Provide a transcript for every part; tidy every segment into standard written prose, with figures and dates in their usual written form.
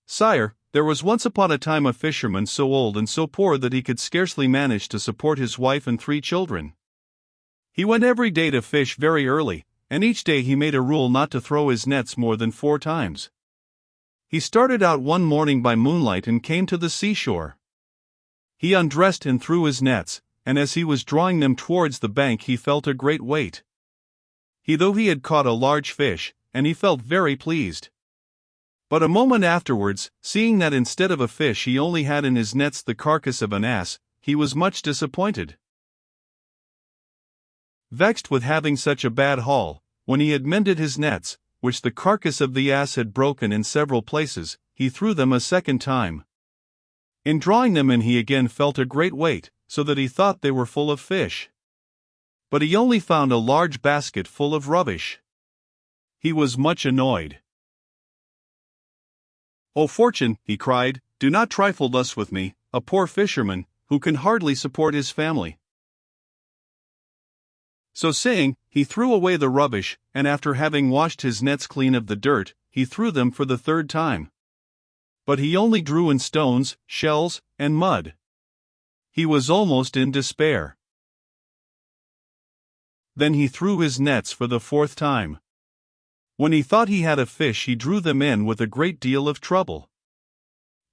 "Sire, there was once upon a time a fisherman so old and so poor that he could scarcely manage to support his wife and 3 children. He went every day to fish very early, and each day he made a rule not to throw his nets more than 4 times. He started out one morning by moonlight and came to the seashore. He undressed and threw his nets, and as he was drawing them towards the bank he felt a great weight. He had caught a large fish, and he felt very pleased. But a moment afterwards, seeing that instead of a fish he only had in his nets the carcass of an ass, he was much disappointed. Vexed with having such a bad haul, when he had mended his nets, which the carcass of the ass had broken in several places, he threw them a second time. In drawing them in he again felt a great weight, so that he thought they were full of fish. But he only found a large basket full of rubbish. He was much annoyed. "O Fortune," he cried, "do not trifle thus with me, a poor fisherman, who can hardly support his family." So saying, he threw away the rubbish, and after having washed his nets clean of the dirt, he threw them for the 3rd time. But he only drew in stones, shells, and mud. He was almost in despair. Then he threw his nets for the 4th time. When he thought he had a fish he drew them in with a great deal of trouble.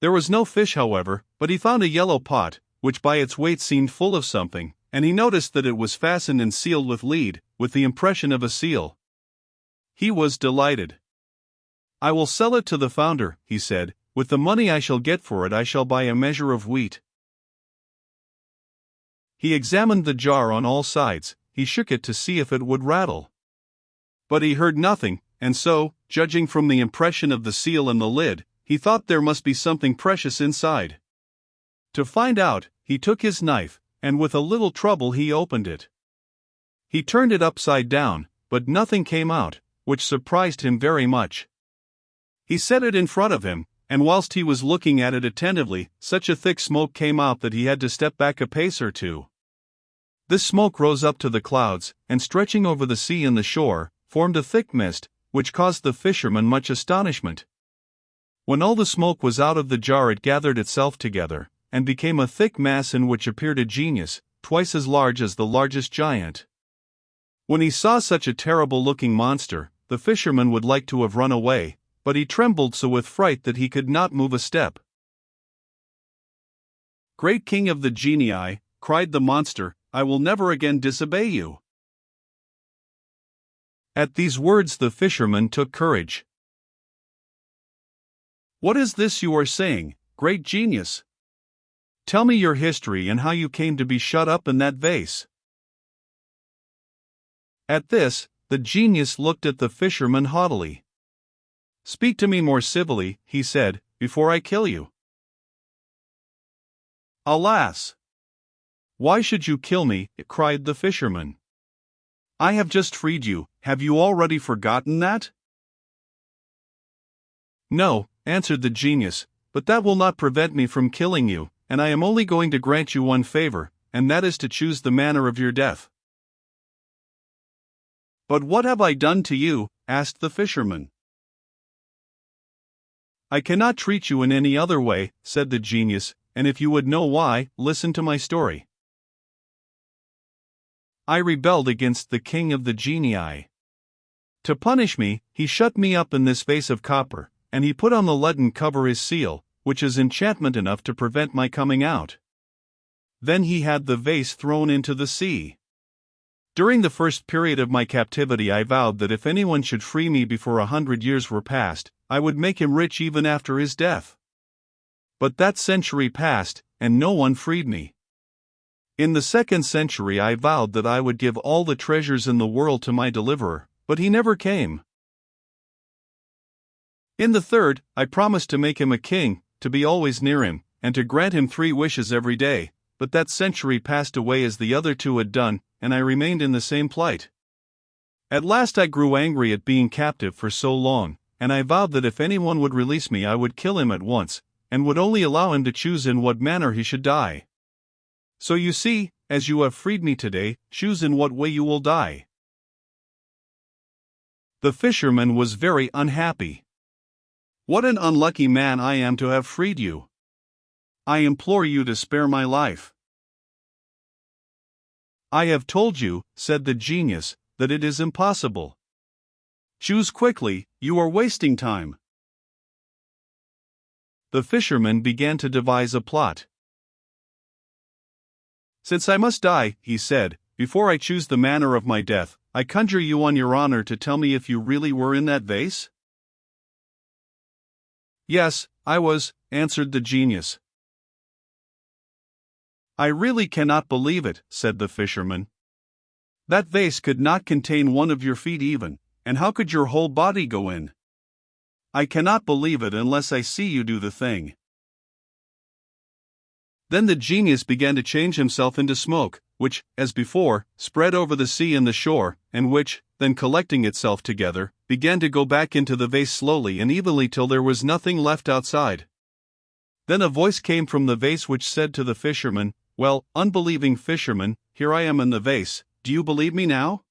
There was no fish however, but he found a yellow pot, which by its weight seemed full of something, and he noticed that it was fastened and sealed with lead, with the impression of a seal. He was delighted. "I will sell it to the founder," he said. "With the money I shall get for it I shall buy a measure of wheat." He examined the jar on all sides, he shook it to see if it would rattle. But he heard nothing, and so, judging from the impression of the seal and the lid, he thought there must be something precious inside. To find out, he took his knife, and with a little trouble he opened it. He turned it upside down, but nothing came out, which surprised him very much. He set it in front of him, and whilst he was looking at it attentively, such a thick smoke came out that he had to step back a pace or 2. This smoke rose up to the clouds, and stretching over the sea and the shore, formed a thick mist, which caused the fisherman much astonishment. When all the smoke was out of the jar it gathered itself together, and became a thick mass in which appeared a genius, twice as large as the largest giant. When he saw such a terrible-looking monster, the fisherman would like to have run away, but he trembled so with fright that he could not move a step. "Great king of the genii," cried the monster, "I will never again disobey you." At these words the fisherman took courage. "What is this you are saying, great genius? Tell me your history and how you came to be shut up in that vase." At this, the genius looked at the fisherman haughtily. "Speak to me more civilly," he said, "before I kill you." "Alas! Why should you kill me?" cried the fisherman. "I have just freed you, have you already forgotten that?" "No," answered the genius, "but that will not prevent me from killing you, and I am only going to grant you one favor, and that is to choose the manner of your death." "But what have I done to you?" asked the fisherman. "I cannot treat you in any other way," said the genius, "and if you would know why, listen to my story. I rebelled against the king of the genii. To punish me, he shut me up in this vase of copper, and he put on the leaden cover his seal, which is enchantment enough to prevent my coming out. Then he had the vase thrown into the sea. During the first period of my captivity I vowed that if anyone should free me before 100 years were past, I would make him rich even after his death. But that century passed, and no one freed me. In the 2nd century I vowed that I would give all the treasures in the world to my deliverer, but he never came. In the 3rd, I promised to make him a king, to be always near him, and to grant him 3 wishes every day, but that century passed away as the other 2 had done, and I remained in the same plight. At last I grew angry at being captive for so long, and I vowed that if anyone would release me I would kill him at once, and would only allow him to choose in what manner he should die. So you see, as you have freed me today, choose in what way you will die." The fisherman was very unhappy. What an unlucky man I am to have freed you. I implore you to spare my life." "I have told you," said the genius, "that it is impossible. Choose quickly, you are wasting time." The fisherman began to devise a plot. "Since I must die," he said, "before I choose the manner of my death, I conjure you on your honor to tell me if you really were in that vase?" "Yes, I was," answered the genius. "I really cannot believe it," said the fisherman. "That vase could not contain one of your feet even, and how could your whole body go in? I cannot believe it unless I see you do the thing." Then the genius began to change himself into smoke, which, as before, spread over the sea and the shore, and which, then collecting itself together, began to go back into the vase slowly and evenly till there was nothing left outside. Then a voice came from the vase which said to the fisherman, "Well, unbelieving fisherman, here I am in the vase, do you believe me now?"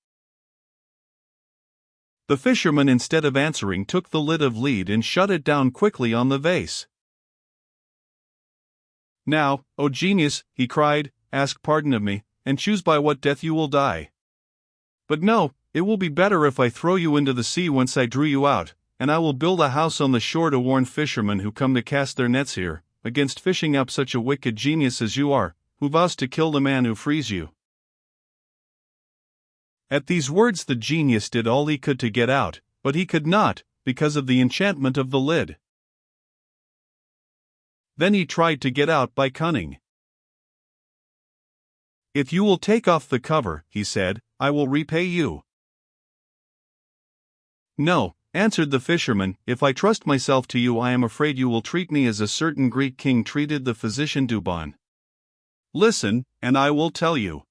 The fisherman, instead of answering, took the lid of lead and shut it down quickly on the vase. "Now, O genius," he cried, "ask pardon of me, and choose by what death you will die. But no, it will be better if I throw you into the sea whence I drew you out, and I will build a house on the shore to warn fishermen who come to cast their nets here, against fishing up such a wicked genius as you are, who vows to kill the man who frees you." At these words the genius did all he could to get out, but he could not, because of the enchantment of the lid. Then he tried to get out by cunning. "If you will take off the cover," he said, "I will repay you." "No," answered the fisherman, "if I trust myself to you I am afraid you will treat me as a certain Greek king treated the physician Douban. Listen, and I will tell you.